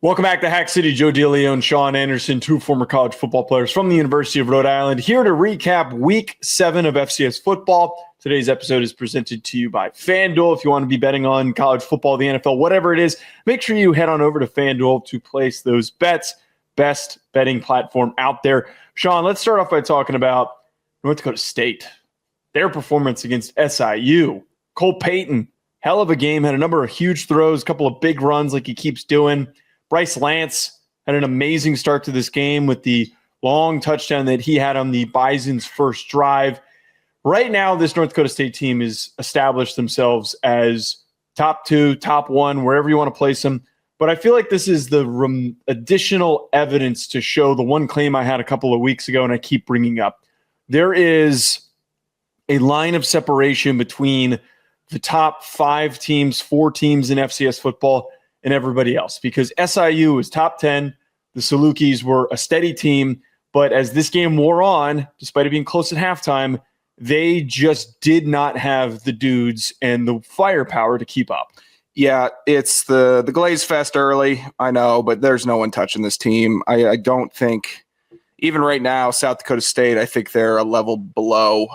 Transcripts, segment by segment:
Welcome back to Hack City. Joe DeLeone and Sean Anderson, two former college football players from the University of Rhode Island, here to recap Week 7 of FCS Football. Today's episode is presented to you by FanDuel. If you want to be betting on college football, the NFL, whatever it is, make sure you head on over to FanDuel to place those bets. Best betting platform out there. Sean, let's start off by talking about North Dakota State. Their performance against SIU. Cole Payton, hell of a game, had a number of huge throws, a couple of big runs like he keeps doing. Bryce Lance had an amazing start to this game with the long touchdown that he had on the Bison's first drive. Right now, this North Dakota State team has established themselves as top 2, top 1, wherever you want to place them. But I feel like this is the additional evidence to show the one claim I had a couple of weeks ago and I keep bringing up. There is a line of separation between the top 5 teams, 4 teams in FCS football, and everybody else, because SIU was top 10. The Salukis were a steady team, but as this game wore on, despite it being close at halftime, they just did not have the dudes and the firepower to keep up. Yeah, it's the Glaze Fest early, I know, but there's no one touching this team. I don't think, even right now, South Dakota State, I think they're a level below.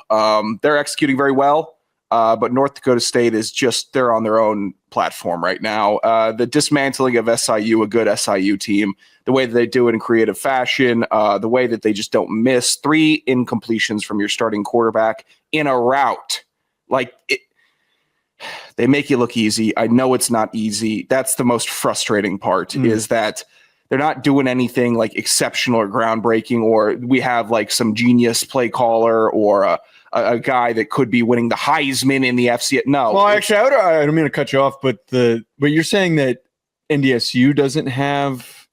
They're executing very well. But North Dakota State is just, they're on their own platform right now. The dismantling of SIU, a good SIU team, the way that they do it in creative fashion, the way that they just don't miss 3 incompletions from your starting quarterback in a route. They make you look easy. I know it's not easy. That's the most frustrating part is that they're not doing anything like exceptional or groundbreaking, or we have like some genius play caller or a guy that could be winning the Heisman in the FCS. No. Well, actually, I don't mean to cut you off, but you're saying that NDSU doesn't have.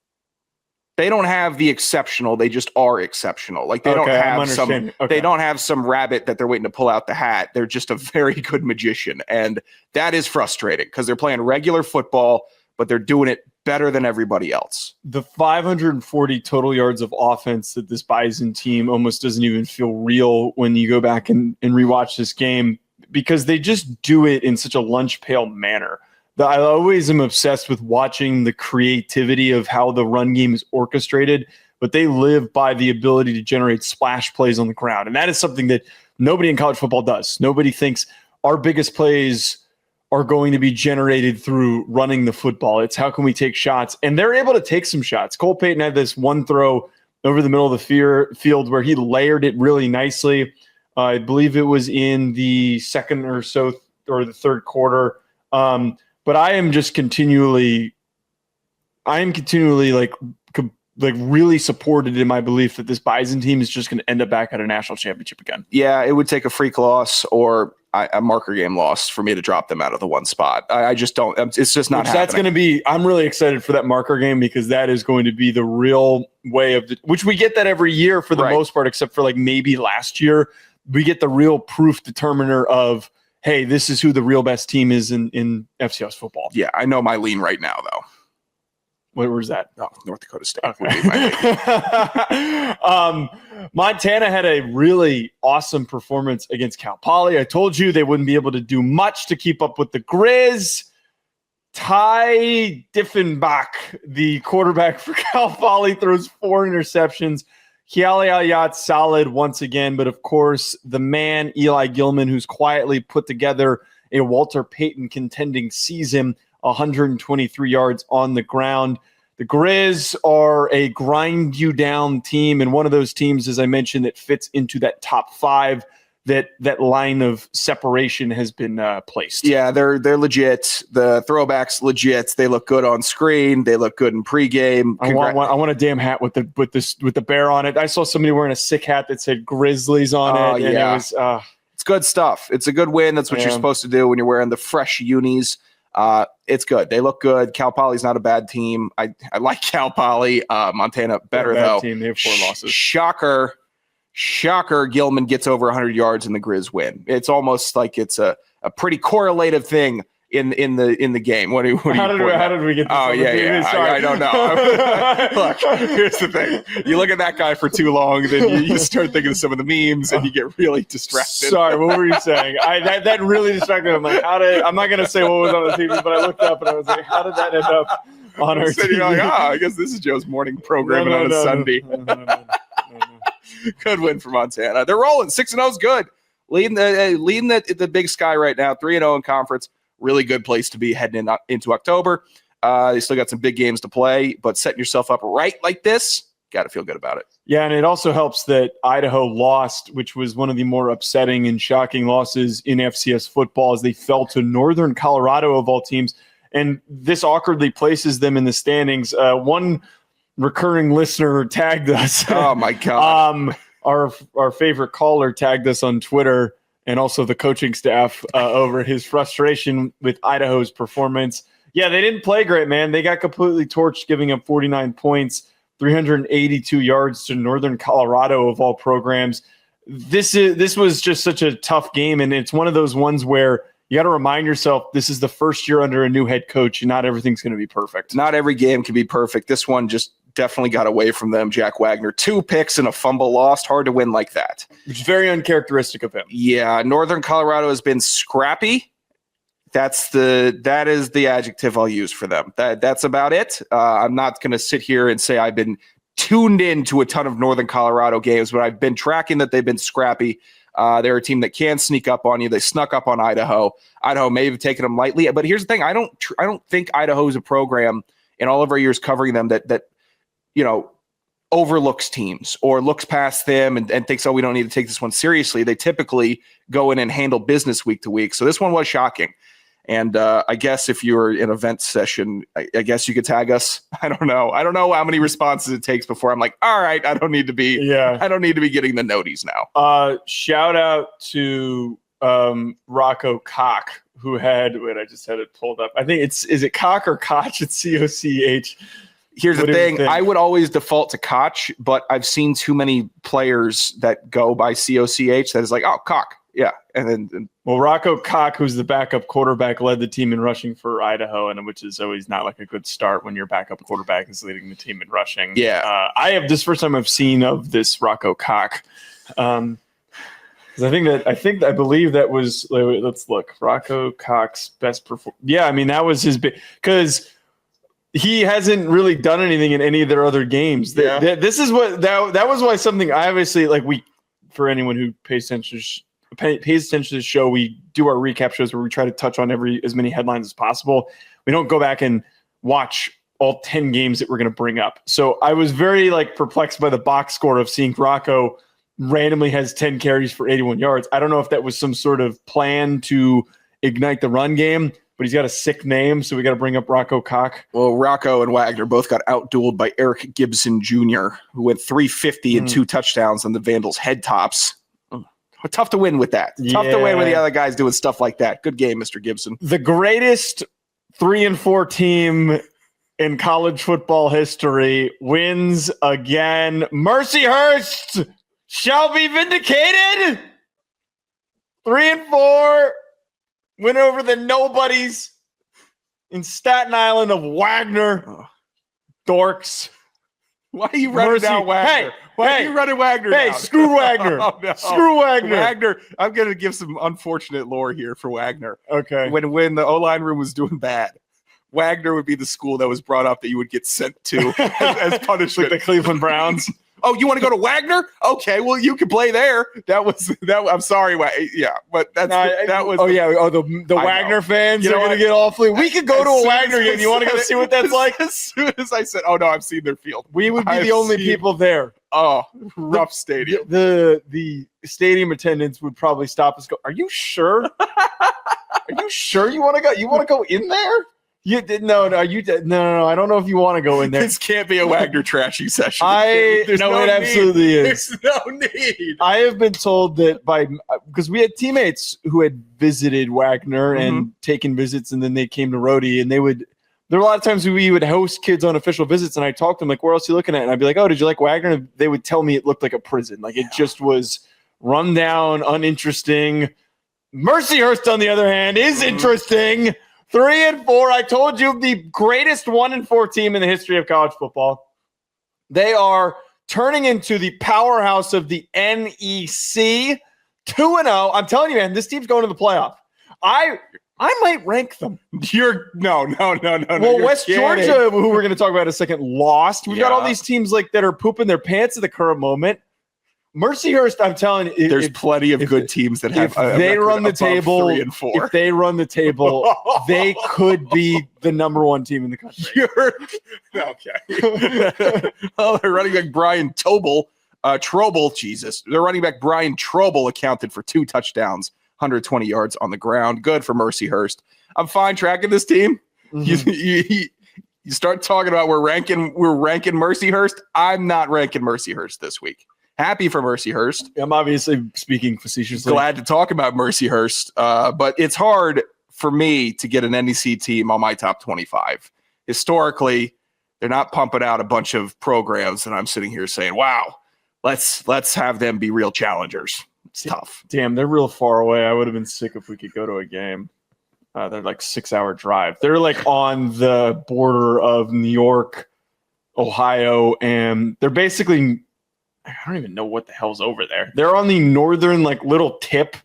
They don't have the exceptional. They just are exceptional. Like they don't have some. Okay. They don't have some rabbit that they're waiting to pull out the hat. They're just a very good magician, and that is frustrating because they're playing regular football, but they're doing it better than everybody else. The 540 total yards of offense that this Bison team almost doesn't even feel real when you go back and rewatch this game, because they just do it in such a lunch pail manner. I always am obsessed with watching the creativity of how the run game is orchestrated, but they live by the ability to generate splash plays on the ground. And that is something that nobody in college football does. Nobody thinks our biggest plays are going to be generated through running the football. It's how can we take shots? And they're able to take some shots. Cole Payton had this one throw over the middle of the field where he layered it really nicely. I believe it was in the second or so, or the third quarter. But I am continually like really supported in my belief that this Bison team is just going to end up back at a national championship again. Yeah, it would take a freak loss or a marker game loss for me to drop them out of the one spot. I just don't. It's just not happening. That's going to be. I'm really excited for that marker game because that is going to be the real way of which we get that every year for the most part, except for like maybe last year. We get the real proof determiner of, hey, this is who the real best team is in FCS football. Yeah, I know my lean right now, though. Where's that? Oh, North Dakota State. Okay. Montana had a really awesome performance against Cal Poly. I told you they wouldn't be able to do much to keep up with the Grizz. Ty Diffenbach, the quarterback for Cal Poly, throws 4 interceptions. Kiali Aliyat solid once again, but of course the man Eli Gilman, who's quietly put together a Walter Payton contending season, 123 yards on the ground. The Grizz are a grind you down team, and one of those teams, as I mentioned, that fits into that top 5. That line of separation has been placed. Yeah, they're legit. The throwbacks legit. They look good on screen. They look good in pregame. I want a damn hat with the bear on it. I saw somebody wearing a sick hat that said Grizzlies on it. And yeah. It was, it's good stuff. It's a good win. That's what you're supposed to do when you're wearing the fresh unis. It's good. They look good. Cal Poly's not a bad team. I like Cal Poly. Montana better though. Team. They have 4 losses. Shocker, Gilman gets over 100 yards and the Grizz win. It's almost like it's a pretty correlative thing in the game. How did we get this? Oh, yeah. I don't know. Look, here's the thing. You look at that guy for too long, then you start thinking of some of the memes and you get really distracted. Sorry, what were you saying? That really distracted me. I'm like, I'm not going to say what was on the TV, but I looked up and I was like, how did that end up on our TV. Like, I guess this is Joe's morning programming on a Sunday. No. Good win for Montana. They're rolling. 6-0 is good. Leading the Big Sky right now. 3-0 in conference. Really good place to be heading into October. They still got some big games to play, but setting yourself up right like this, got to feel good about it. Yeah, and it also helps that Idaho lost, which was one of the more upsetting and shocking losses in FCS football, as they fell to Northern Colorado of all teams. And this awkwardly places them in the standings. One recurring listener tagged us. Oh, my God. Our favorite caller tagged us on Twitter, and also the coaching staff over his frustration with Idaho's performance. Yeah, they didn't play great, man. They got completely torched, giving up 49 points, 382 yards to Northern Colorado of all programs. This was just such a tough game, and it's one of those ones where you got to remind yourself this is the first year under a new head coach, and not everything's going to be perfect. Not every game can be perfect. This one just definitely got away from them. Jack Wagner, 2 picks and a fumble lost. Hard to win like that. Which is very uncharacteristic of him. Yeah, Northern Colorado has been scrappy. That is the adjective I'll use for them. That's about it. I'm not going to sit here and say I've been tuned in to a ton of Northern Colorado games, but I've been tracking that they've been scrappy. They're a team that can sneak up on you. They snuck up on Idaho. Idaho may have taken them lightly, but here's the thing: I don't think Idaho is a program in all of our years covering them that overlooks teams or looks past them and thinks, oh, we don't need to take this one seriously. They typically go in and handle business week to week. So this one was shocking. And I guess if you're in an event session, I guess you could tag us. I don't know. I don't know how many responses it takes before I'm like, all right, I don't need to be getting the noties now. Shout out to Rocco Koch, who I just had it pulled up. I think is it Koch or Koch? It's Coch. Here's the thing. I would always default to Koch, but I've seen too many players that go by Coch that is like, oh, Koch. Yeah. And then Rocco Koch, who's the backup quarterback, led the team in rushing for Idaho, and which is always not like a good start when your backup quarterback is leading the team in rushing. Yeah. I have this first time I've seen of this Rocco Koch. I believe that was, let's look, Rocco Koch's best performance. Yeah. I mean, that was his big, because he hasn't really done anything in any of their other games. Yeah. This is what, that was why something I obviously, for anyone who pays attention to the show, we do our recap shows where we try to touch on as many headlines as possible. We don't go back and watch all 10 games that we're going to bring up. So I was very perplexed by the box score of seeing Rocco randomly has 10 carries for 81 yards. I don't know if that was some sort of plan to ignite the run game, but he's got a sick name, so we got to bring up Rocco Koch. Well, Rocco and Wagner both got outdueled by Eric Gibson Jr., who went 350 and 2 touchdowns on the Vandals' head tops. Tough to win with that. Yeah. Tough to win with the other guys doing stuff like that. Good game, Mr. Gibson. The greatest 3-4 team in college football history wins again. Mercyhurst shall be vindicated. 3-4 win over the nobodies in Staten Island of Wagner. Dorks. Why are you running down Wagner? Why are you running Wagner down? Hey, screw Wagner. Oh, no. Screw Wagner. Wagner. I'm going to give some unfortunate lore here for Wagner. Okay. When the O-line room was doing bad, Wagner would be the school that was brought up that you would get sent to as punishment. Like the Cleveland Browns. Oh, you want to go to Wagner? Okay, well, you can play there. I'm sorry. Yeah, but that was. Oh, yeah. Oh, the Wagner fans are going to get awfully. We could go to a Wagner game. You want to go see what that's like? As soon as I said, oh, no, I've seen their field. We would be the only people there. Oh, rough stadium. The stadium attendants would probably stop us. Go, are you sure? Are you sure you want to go? You want to go in there? You did no. I don't know if you want to go in there. This can't be a Wagner trashing session. It absolutely is. There's no need. I have been told that because we had teammates who had visited Wagner and taken visits, and then they came to Rhodey, and there were a lot of times we would host kids on official visits, and I talked to them like, where else are you looking at? And I'd be like, oh, did you like Wagner? And they would tell me it looked like a prison. It just was run down, uninteresting. Mercyhurst, on the other hand, is interesting. 3-4. I told you, the greatest 1-4 team in the history of college football. They are turning into the powerhouse of the NEC. 2-0. I'm telling you, man, this team's going to the playoff. I might rank them. No. Well, West Georgia, who we're going to talk about in a second, lost. We've got all these teams like that are pooping their pants at the current moment. Mercyhurst, I'm telling you, there's plenty of good teams that have. If they run the table, if they run the table, they could be the number one team in the country. Okay. Oh, they're running back Brian Trobel. Jesus, their running back Brian Trobel accounted for 2 touchdowns, 120 yards on the ground. Good for Mercyhurst. I'm fine tracking this team. Mm-hmm. You start talking about we're ranking Mercyhurst. I'm not ranking Mercyhurst this week. Happy for Mercyhurst. I'm obviously speaking facetiously. Glad to talk about Mercyhurst, but it's hard for me to get an NEC team on my top 25. Historically, they're not pumping out a bunch of programs, and I'm sitting here saying, "Wow, let's have them be real challengers." It's tough. Damn, they're real far away. I would have been sick if we could go to a game. They're like 6-hour drive. They're like on the border of New York, Ohio, and they're basically. I don't even know what the hell's over there. They're on the northern, like, little tip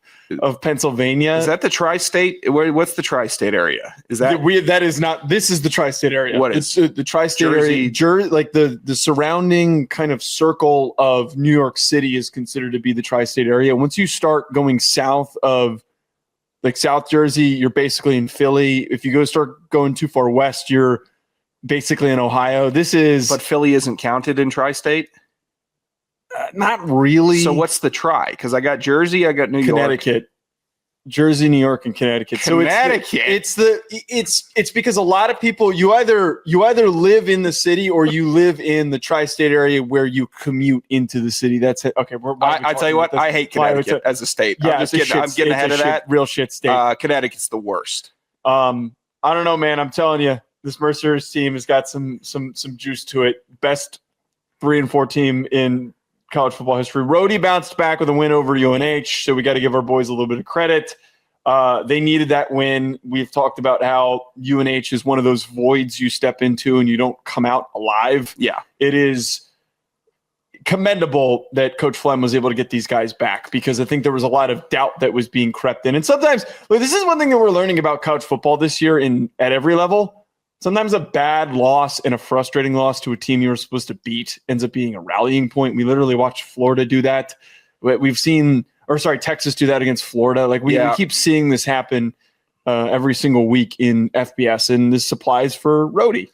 of Pennsylvania. Is that the tri-state? What's the tri-state area? Is that that is not? This is the tri-state area. What is the tri-state area? Like the surrounding kind of circle of New York City is considered to be the tri-state area. Once you start going south of, like, South Jersey, you're basically in Philly. If you start going too far west, you're basically in Ohio. But Philly isn't counted in tri-state. Not really. So what's the try? Because I got Jersey, I got Connecticut, Jersey, New York, and Connecticut. Connecticut. It's because a lot of people you either live in the city or you live in the tri-state area where you commute into the city. That's it. Okay, I tell you what, I hate Connecticut as a state. Yeah, I'm getting ahead of that. Real shit state. Connecticut's the worst. I don't know, man. I'm telling you, this Mercyhurst team has got some juice to it. Best 3-4 team in college football history. Rhody bounced back with a win over UNH, so we got to give our boys a little bit of credit. They needed that win. We've talked about how UNH is one of those voids you step into and you don't come out alive. Yeah. It is commendable that Coach Flem was able to get these guys back, because I think there was a lot of doubt that was being crept in. And sometimes, this is one thing that we're learning about college football this year at every level. Sometimes a bad loss and a frustrating loss to a team you were supposed to beat ends up being a rallying point. We literally watched Florida do that. Texas do that against Florida. Like we keep seeing this happen every single week in FBS, and this applies for Rhody.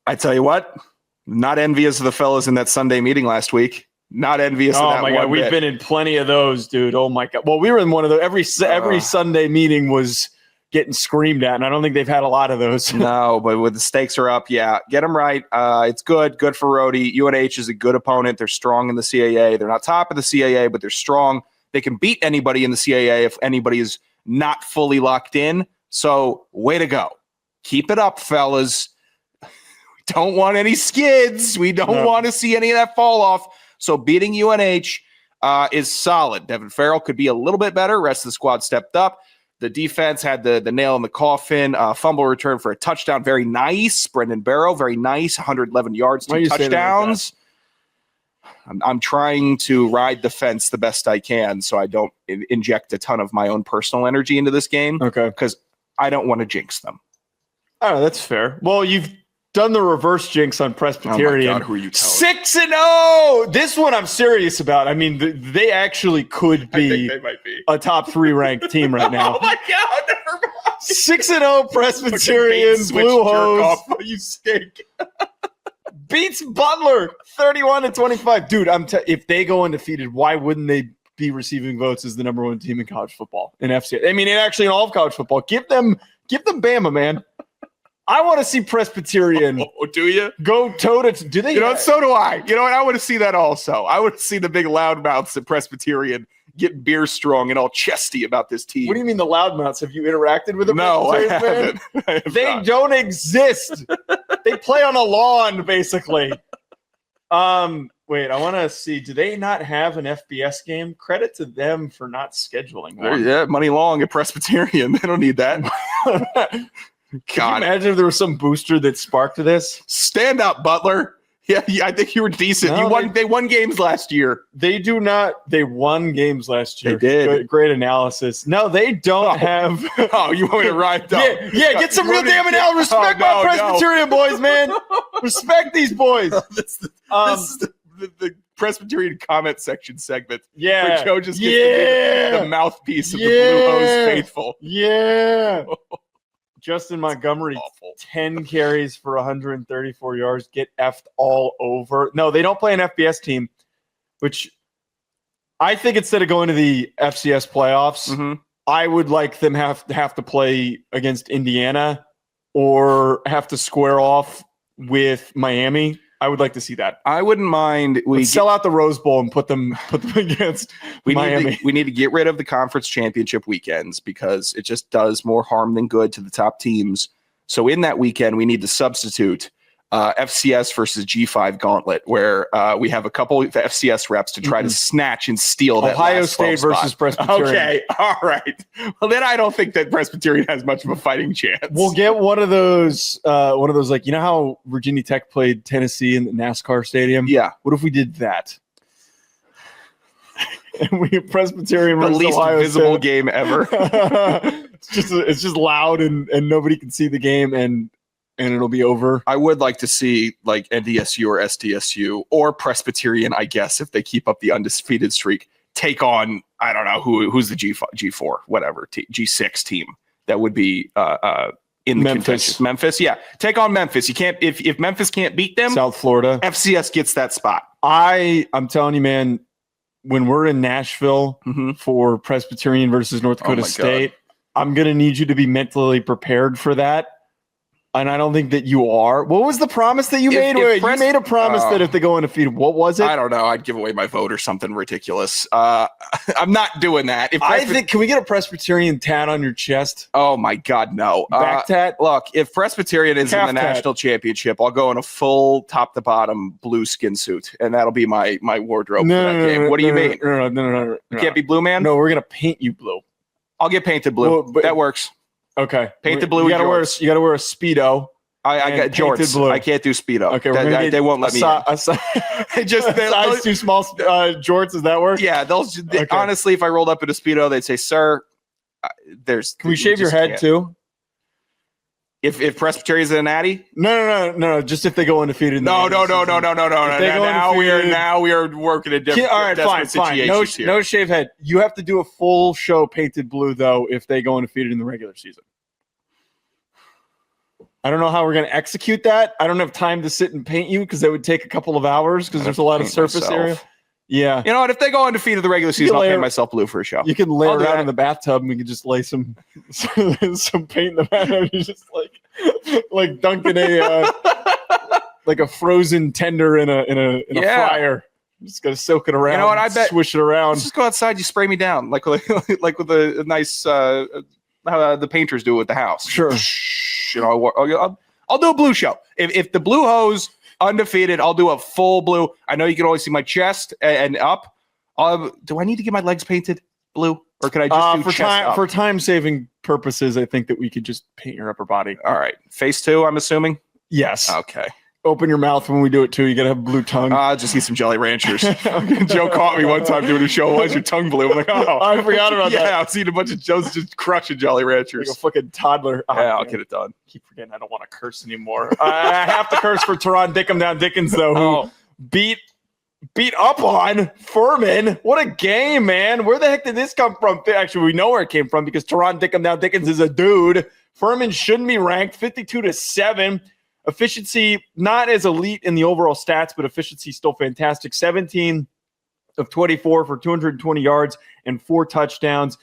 I tell you what, not envious of the fellas in that Sunday meeting last week. Not envious of that. Oh my God, we've been in plenty of those, dude. Oh my God. Well, we were in one of those. Every Sunday meeting was getting screamed at, and I don't think they've had a lot of those. No, but with the stakes are up, get them right. It's good for Rhody. UNH is a good opponent. They're strong in the CAA. They're not top of the CAA, but they're strong. They can beat anybody in the CAA if anybody is not fully locked in. So way to go. Keep it up, fellas. We don't want any skids. We don't want to see any of that fall off. So beating UNH is solid. Devin Farrell could be a little bit better. Rest of the squad stepped up. The defense had the nail in the coffin. Fumble return for a touchdown. Very nice. Brendan Barrow, very nice. 111 yards, 2 touchdowns. I'm trying to ride the fence the best I can so I don't inject a ton of my own personal energy into this game. Okay. Because I don't want to jinx them. Oh, that's fair. Well, you've done the reverse jinx on Presbyterian. Oh my God, who are you telling? 6-0. This one I'm serious about. I mean, they actually could be, I think they might be a top 3 ranked team right now. Oh my God, never mind. 6-0 Presbyterian Blue Hose. You stink. Beats Butler 31-25. Dude, if they go undefeated, why wouldn't they be receiving votes as the number 1 team in college football in FCS? I mean, actually in all of college football. Give them Bama, man. I want to see Presbyterian. Oh, do you? Go toe-to-toe. Do they? So do I. You know what? I want to see that also. I want to see the big loudmouths at Presbyterian get beer strong and all chesty about this team. What do you mean the loudmouths? Have you interacted with them? No, I haven't. They don't exist. They play on a lawn, basically. Wait, I want to see. Do they not have an FBS game? Credit to them for not scheduling one. Yeah, money long at Presbyterian. They don't need that. God. Can you imagine if there was some booster that sparked this? Stand up, Butler. Yeah, I think you were decent. No, They won games last year. They do not. They won games last year. They did. Great analysis. No, they don't have. Oh, you want me to ride? Yeah. Get some real damn analysis. Respect my Presbyterian boys, man. Respect these boys. This is the Presbyterian comment section segment. Yeah. Where Joe just gets to be the mouthpiece of the Blue Hose faithful. Yeah. Justin Montgomery, Awful. 10 carries for 134 yards, get effed all over. No, they don't play an FBS team, which I think instead of going to the FCS playoffs, I would like them have to play against Indiana or have to square off with Miami. I would like to see that. I wouldn't mind. We sell out the Rose Bowl and put them against Miami. We need to get rid of the conference championship weekends because it just does more harm than good to the top teams. So in that weekend, we need to substitute FCS versus G5 gauntlet, where we have a couple of FCS reps to try to snatch and steal that Ohio State versus Presbyterian. Okay, all right. Well, then I don't think that Presbyterian has much of a fighting chance. We'll get one of those, like, you know how Virginia Tech played Tennessee in the NASCAR stadium? Yeah. What if we did that? And we Presbyterian the versus least Ohio visible State. game ever. It's just loud and nobody can see the game and it'll be over. I would like to see like NDSU or SDSU or Presbyterian, I guess, if they keep up the undefeated streak, take on, I don't know, who's the G4, whatever, G6 team that would be in the Memphis. Memphis, yeah. Take on Memphis. You can't if Memphis can't beat them, South Florida. FCS gets that spot. I'm telling you, man, when we're in Nashville for Presbyterian versus North Dakota State, I'm gonna need you to be mentally prepared for that. And I don't think that you are. What was the promise that you made? You made a promise that if they go undefeated, what was it? I don't know. I'd give away my vote or something ridiculous. I'm not doing that. Can we get a Presbyterian tat on your chest? Oh my God, no. Back tat? Look, if Presbyterian is in the national championship, I'll go in a full top to bottom blue skin suit, and that'll be my wardrobe for that game. What do you mean? No. You can't be blue, man? No, we're going to paint you blue. I'll get painted blue. Well, that works. Okay, painted blue. You got to wear a Speedo. I got jorts. Blue. I can't do Speedo. Okay, they won't let me. Size too small jorts. Does that work? Yeah, honestly, if I rolled up in a Speedo, they'd say, "Sir, Can we shave your head too?" If Presbyterian's in a natty? No. Just if they go undefeated. No. Now we are working a different. All right, fine. No shave head. You have to do a full show painted blue though if they go undefeated in the regular season. I don't know how we're going to execute that. I don't have time to sit and paint you because that would take a couple of hours because there's a lot of surface area. Yeah. You know what? If they go undefeated the regular season, I'll paint myself blue for a show. You can lay around in the bathtub and we can just lay some paint in the bathtub. You just like dunking a frozen tender in a fryer. You just gotta soak it around. You know what? I bet swish it around. Just go outside. You spray me down like with a nice how the painters do it with the house. Sure. You know, I'll do a blue show. If the Blue Hose undefeated, I'll do a full blue. I know you can only see my chest and up. Do I need to get my legs painted blue, or can I just do chest up? For time saving purposes? I think that we could just paint your upper body. All right, face 2. I'm assuming. Yes. Okay. Open your mouth when we do it too. You gotta have a blue tongue. Just eat some Jolly Ranchers. Joe caught me one time doing a show. Why is your tongue blue? I'm like, oh, I forgot about that. Yeah, I was eating a bunch of Joe's just crushing Jolly Ranchers. Like a fucking toddler. Yeah, I'll get it done. Keep forgetting I don't want to curse anymore. I have to curse for Teron Dickum Down Dickens though, who beat up on Furman. What a game, man. Where the heck did this come from? Actually, we know where it came from because Teron Dickum Down Dickens is a dude. Furman shouldn't be ranked 52-7. Efficiency, not as elite in the overall stats, but efficiency still fantastic. 17 of 24 for 220 yards and 4 touchdowns.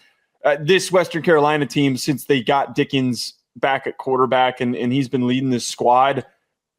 This Western Carolina team, since they got Dickens back at quarterback and he's been leading this squad,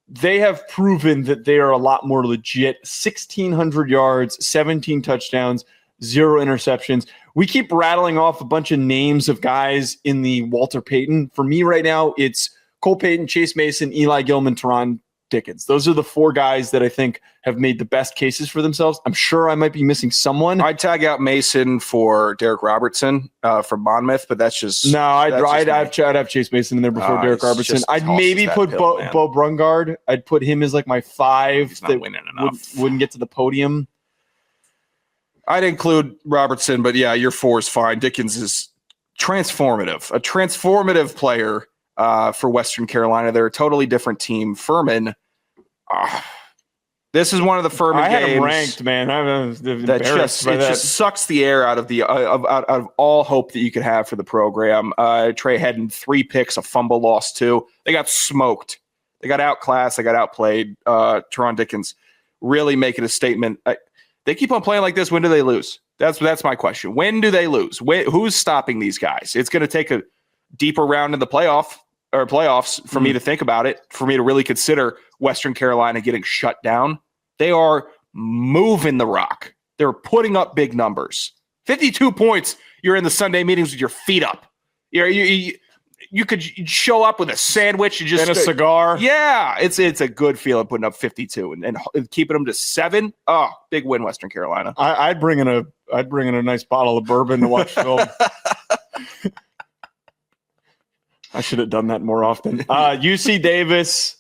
they have proven that they are a lot more legit. 1,600 yards, 17 touchdowns, 0 interceptions. We keep rattling off a bunch of names of guys in the Walter Payton. For me right now, it's Cole Payton, Chase Mason, Eli Gilman, Teron Dickens. Those are the four guys that I think have made the best cases for themselves. I'm sure I might be missing someone. I'd tag out Mason for Derek Robertson from Monmouth, but that's just I'd have Chase Mason in there before Derek Robertson. I'd maybe put Bo Brungard. I'd put him as like my 5 He's not winning enough. Wouldn't get to the podium. I'd include Robertson, but yeah, your 4 is fine. Dickens is a transformative player for Western Carolina. They're a totally different team. Furman, this is one of the Furman games. I had him ranked, man. That just sucks the air out of out of all hope that you could have for the program. Trey Hedden, 3 picks, a fumble loss 2. They got smoked. They got outclassed. They got outplayed. Teron Dickens really making a statement. They keep on playing like this. When do they lose? That's my question. When do they lose? Who's stopping these guys? It's going to take a deeper round in the playoffs for me to think about it, for me to really consider Western Carolina getting shut down. They are moving the rock. They're putting up big numbers. 52 points. You're in the Sunday meetings with your feet up. You could show up with a sandwich and a cigar. Yeah, it's a good feeling putting up 52 and keeping them to 7. Oh, big win, Western Carolina. I'd bring in a nice bottle of bourbon to watch film. I should have done that more often. UC Davis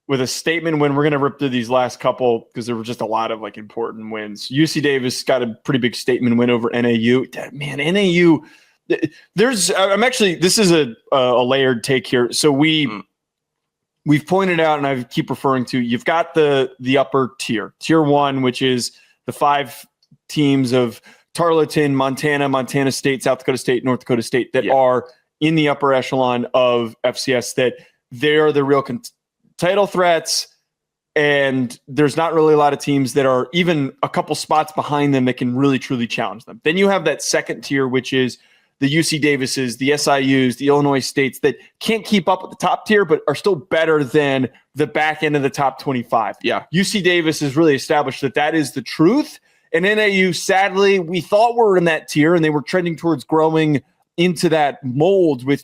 with a statement win. We're going to rip through these last couple because there were just a lot of like important wins. UC Davis got a pretty big statement win over NAU. Man, NAU. This is a layered take here. So we've pointed out, and I keep referring to, you've got the upper tier 1, which is the 5 teams of Tarleton, Montana State, South Dakota State, North Dakota State that are in the upper echelon of FCS, that they're the real title threats. And there's not really a lot of teams that are even a couple spots behind them that can really truly challenge them. Then you have that second tier, which is the UC Davises, the SIUs, the Illinois States that can't keep up with the top tier, but are still better than the back end of the top 25. Yeah. UC Davis has really established that is the truth. And NAU, sadly, we thought were in that tier, and they were trending towards growing into that mold with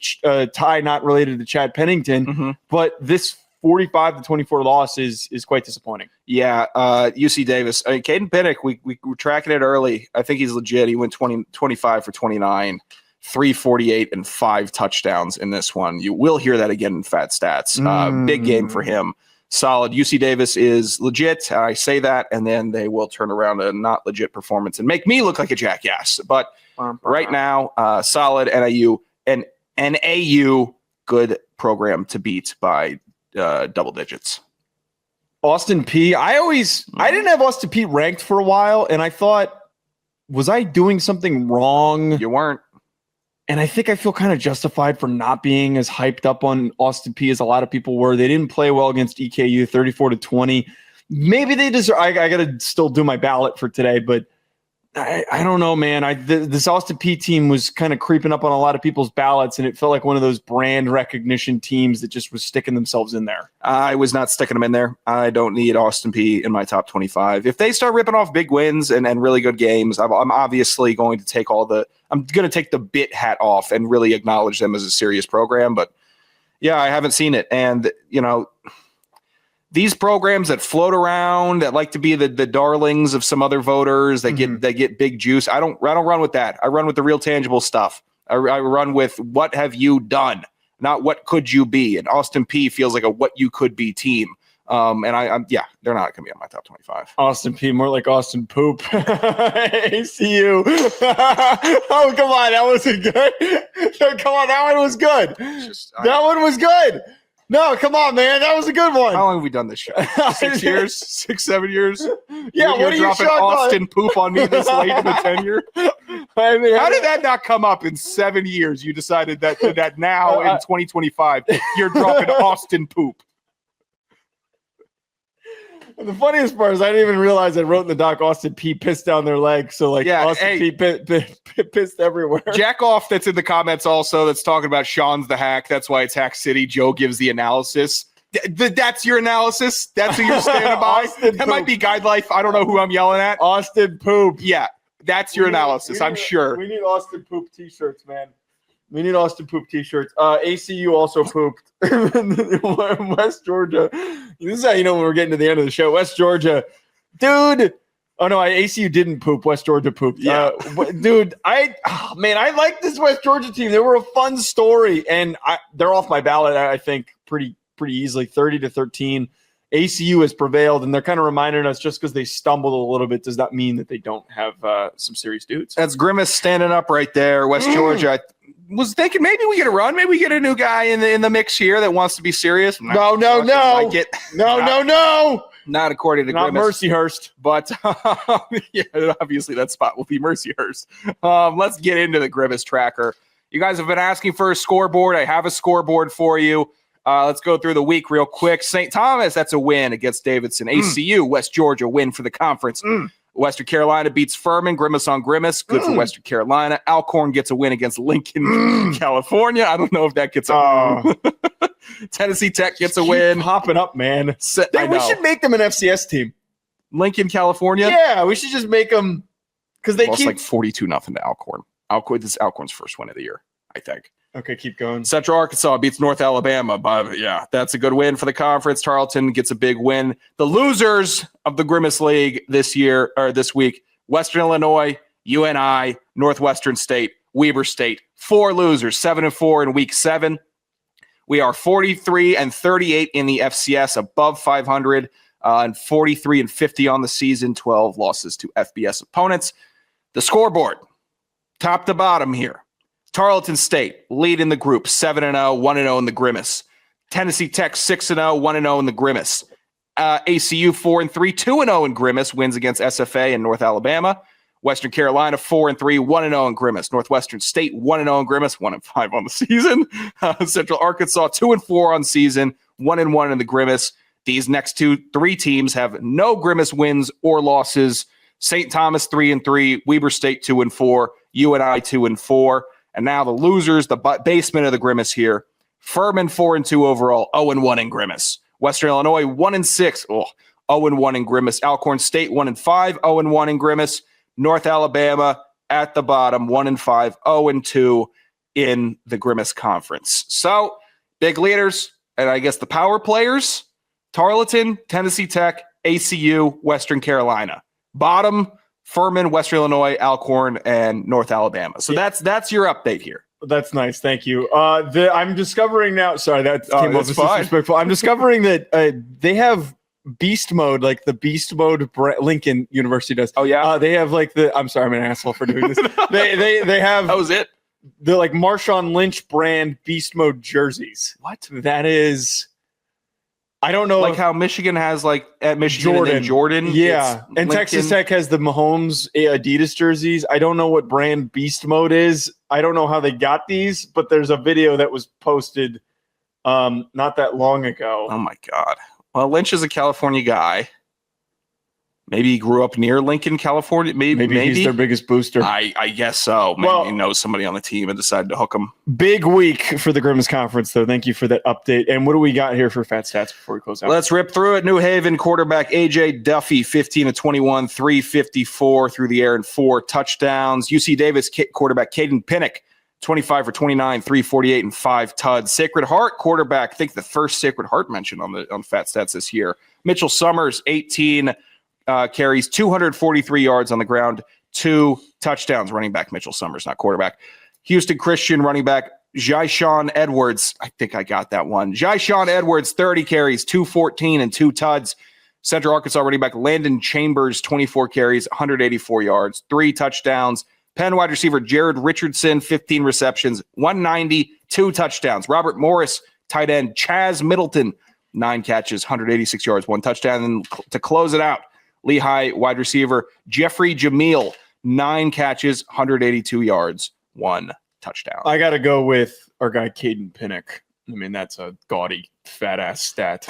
Ty not related to Chad Pennington. Mm-hmm. But this 45-24 loss is quite disappointing. Yeah, UC Davis. I mean, Caden Pinnock, we were tracking it early. I think he's legit. He went 25 for 29. 348 and 5 touchdowns in this one. You will hear that again in Fat Stats. Big game for him. Solid. UC Davis is legit. I say that, and then they will turn around a not legit performance and make me look like a jackass. But right now, solid NAU. And NAU, good program to beat by double digits. Austin Peay. I didn't have Austin Peay ranked for a while, and I thought, was I doing something wrong? You weren't. And I think I feel kind of justified for not being as hyped up on Austin Peay as a lot of people were. They didn't play well against EKU, 34-20. Maybe they deserve. I got to still do my ballot for today, but I don't know, man. This Austin Peay team was kind of creeping up on a lot of people's ballots, and it felt like one of those brand recognition teams that just was sticking themselves in there. I was not sticking them in there. I don't need Austin Peay in my top 25. If they start ripping off big wins and really good games, I'm obviously going to take I'm going to take the bit hat off and really acknowledge them as a serious program. But yeah, I haven't seen it. And, these programs that float around, that like to be the darlings of some other voters, that get big juice. I don't run with that. I run with the real tangible stuff. I run with what have you done, not what could you be. And Austin Peay feels like a what you could be team. They're not going to be on my top 25. Austin Peay, more like Austin Poop. ACU. Oh, come on. That wasn't good. No, come on. That one was good. That one was good. No, come on, man. That was a good one. How long have we done this show? 6 years? 7 years? Yeah, what are you dropping Austin Poop on me this late in the tenure? How did that not come up in 7 years? You decided that now in 2025, you're dropping Austin Poop. The funniest part is I didn't even realize I wrote in the doc Austin Peay pissed down their leg. So Austin Peay pissed everywhere. Jack off that's in the comments also that's talking about Sean's the hack. That's why it's Hack City. Joe gives the analysis. That's your analysis? That's who you're standing by? That might be Guide Life. I don't know who I'm yelling at. Austin Poop. Yeah, that's your analysis, I'm sure. We need Austin Poop t-shirts, man. We need Austin poop t-shirts. ACU also pooped. West Georgia. This is how you know when we're getting to the end of the show. West Georgia. Dude. Oh, no, ACU didn't poop. West Georgia pooped. Yeah. Dude, I like this West Georgia team. They were a fun story, and they're off my ballot, I think, pretty easily, 30-13. ACU has prevailed, and they're kind of reminding us just because they stumbled a little bit does not mean that they don't have some serious dudes. That's Grimace standing up right there. West Georgia. I was thinking maybe we get a run. Maybe we get a new guy in the mix here that wants to be serious. No. Like it. No. Not according to Not Grimace. Mercyhurst. But yeah, obviously that spot will be Mercyhurst. Let's get into the Grimace tracker. You guys have been asking for a scoreboard. I have a scoreboard for you. Let's go through the week real quick. St. Thomas, that's a win against Davidson. ACU, West Georgia, win for the conference. Western Carolina beats Furman. Grimace on Grimace. Good for Western Carolina. Alcorn gets a win against Lincoln, California. I don't know if that gets a win. Tennessee Tech gets a win. Hopping up, man. We should make them an FCS team. Lincoln, California? Yeah, we should just make them because they lost keep like 42-0 to Alcorn. This is Alcorn's first win of the year, I think. Okay, keep going. Central Arkansas beats North Alabama. But yeah, that's a good win for the conference. Tarleton gets a big win. The losers of the Grimace League this week, Western Illinois, UNI, Northwestern State, Weber State. 4 losers, 7-4 in week 7. We are 43-38 in the FCS, above 500, and 43-50 on the season, 12 losses to FBS opponents. The scoreboard, top to bottom here. Tarleton State, lead in the group, 7-0, 1-0 in the Grimace. Tennessee Tech, 6-0, 1-0 in the Grimace. ACU, 4-3, 2-0 in Grimace, wins against SFA and North Alabama. Western Carolina, 4-3, 1-0 in Grimace. Northwestern State, 1-0 in Grimace, 1-5 on the season. Central Arkansas, 2-4 on season, 1-1 in the Grimace. These next 3 teams have no Grimace wins or losses. St. Thomas, 3-3, Weber State, 2-4, UNI, 2-4. And now the losers, the basement of the Grimace here. Furman, 4-2 overall, 0-1 in Grimace. Western Illinois, 1-6, 0-1 in Grimace. Alcorn State, 1-5, 0-1 in Grimace. North Alabama at the bottom, 1-5, 0-2 in the Grimace Conference. So, big leaders, and I guess the power players, Tarleton, Tennessee Tech, ACU, Western Carolina. Bottom, Furman, Western Illinois, Alcorn, and North Alabama. So that's your update here. That's nice. Thank you. I'm discovering now. Sorry, that came off disrespectful. I'm discovering that they have beast mode, like the beast mode Lincoln University does. Oh yeah. They have like I'm sorry, I'm an asshole for doing this. they have. That was it. The like Marshawn Lynch brand beast mode jerseys. What? That is. I don't know. Like how Michigan has like at Michigan Jordan. Yeah. And Lincoln. Texas Tech has the Mahomes Adidas jerseys. I don't know what brand beast mode is. I don't know how they got these, but there's a video that was posted not that long ago. Oh my God. Well, Lynch is a California guy. Maybe he grew up near Lincoln, California. Maybe he's their biggest booster. I guess so. Maybe he knows somebody on the team and decided to hook him. Big week for the Grimace Conference, though. Thank you for that update. And what do we got here for Fat Stats before we close out? Let's rip through it. New Haven quarterback A.J. Duffy, 15-21, 354 through the air and 4 touchdowns. UC Davis quarterback Caden Pinnock, 25 for 29, 348 and 5 tuds. Sacred Heart quarterback, I think the first Sacred Heart mention on Fat Stats this year. Mitchell Summers, 18 carries, 243 yards on the ground, 2 touchdowns. Running back Mitchell Summers, not quarterback. Houston Christian running back Jyshawn Edwards. I think I got that one. Jyshawn Edwards, 30 carries, 214 and 2 tuds. Central Arkansas running back Landon Chambers, 24 carries, 184 yards, 3 touchdowns. Penn wide receiver Jared Richardson, 15 receptions, 190, 2 touchdowns. Robert Morris, tight end Chaz Middleton, 9 catches, 186 yards, 1 touchdown. And to close it out, Lehigh wide receiver Jeffrey Jamil, 9 catches, 182 yards, 1 touchdown. I got to go with our guy Caden Pinnock. I mean, that's a gaudy, fat-ass stat.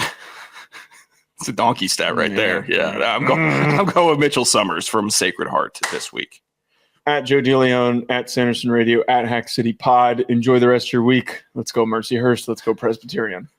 It's a donkey stat right there. Yeah, I'm going with Mitchell Summers from Sacred Heart this week. At Joe DeLeone, at Sanderson Radio, at Hack City Pod. Enjoy the rest of your week. Let's go Mercyhurst. Let's go Presbyterian.